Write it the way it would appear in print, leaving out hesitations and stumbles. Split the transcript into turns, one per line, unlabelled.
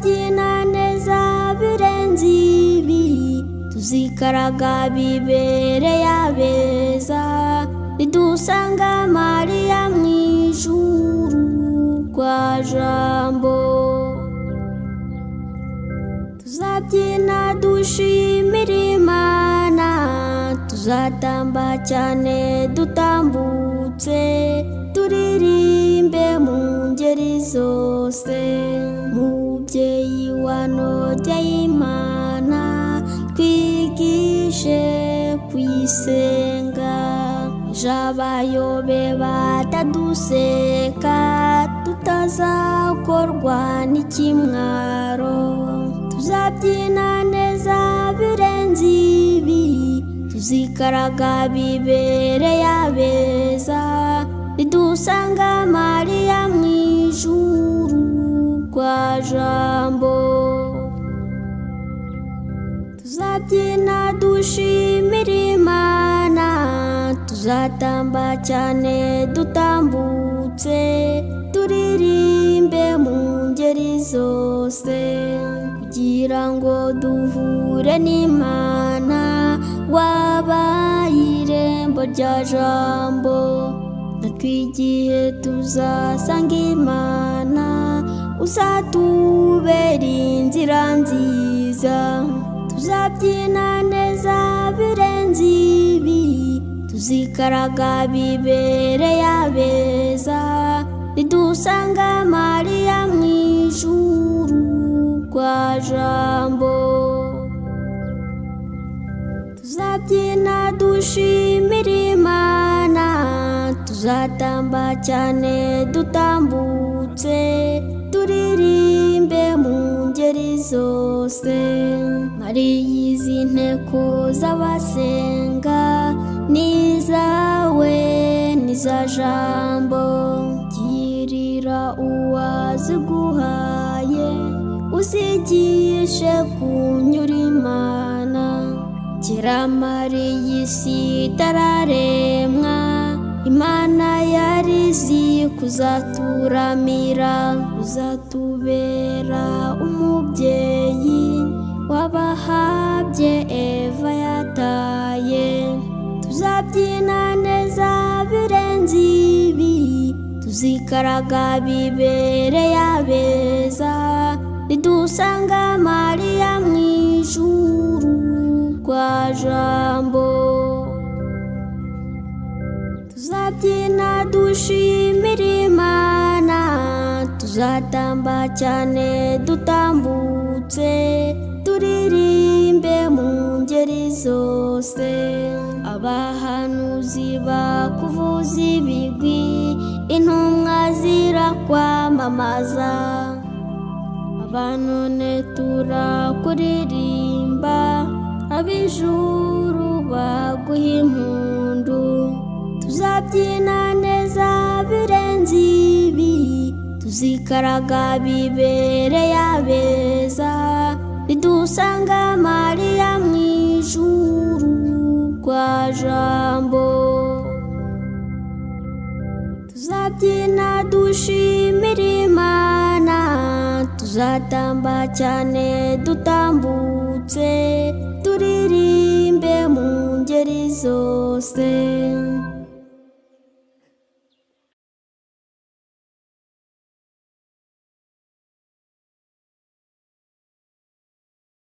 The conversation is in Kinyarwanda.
tuzabyina neza birenze ibi, tuzikaraga bibereye abeza, nidusanga Mariya mw'ijuru kwa Jambo. Tuzabyina dushimira Imana, tuzatamba cyane dutambutse, turirimbe mu ngeri zose. Mubyeyi wanogeye Imana, twigishe kwisenga, abayobe bataduseka, tutazakorwa n'ikimwaro. Tuzabyina neza birenze ibi, tuzikaraga bibereye abeza, nidusanga Mariya mw'ijuru kwa Jambo. Tuzabyina dushimira Imana, tuzatamba cyane dutambutse, turirimbe mu ngeri zose, kugira ngo duhure n'Imana, wabaye irembo rya Jambo. Natwe igihe tuzasanga Imana, uzatubera inzira nziza. Tuzabyina neza birenze ibi, tuzikaraga bibereye abeza, nidusanga Mariya mw'ijuru kwa Jambo. Tuzabyina dushimira Imana, tuzatamba cyane dutambutse, turirimbe mu ngeri zose. Mariya izi nteko z'abasenga, nizawe niza Jambo. Girira uwaziguhaye, uzigishe kunyura Imana. Kera Mariya isi itararemwa, Imana yari izi kuzaturamira, uzatubera umubyeyi wabahabye Eva yataye. Tuzabyina neza birenze ibi, tuzikaraga bibereye abeza, nidusanga Mariya mw'ijuru kwa Jambo. Tuzabyina dushimira Imana, tuzatamba cyane dutambutse, turirimbe mu ngeri zose. Abahanuzi bakuvuza ibigwi, intumwa zirakwamamaza, abanone turakuririmba, ab'ijuru baguha impundu. Tuzabyina neza birenze ibi, tuzikaraga bibereye abeza, nidusanga Mariya mw'ijuru kwa Jambo. Tuzabyina dushimira Imana, tuzatamba cyane dutambutse, turirimbe mu ngeri zose.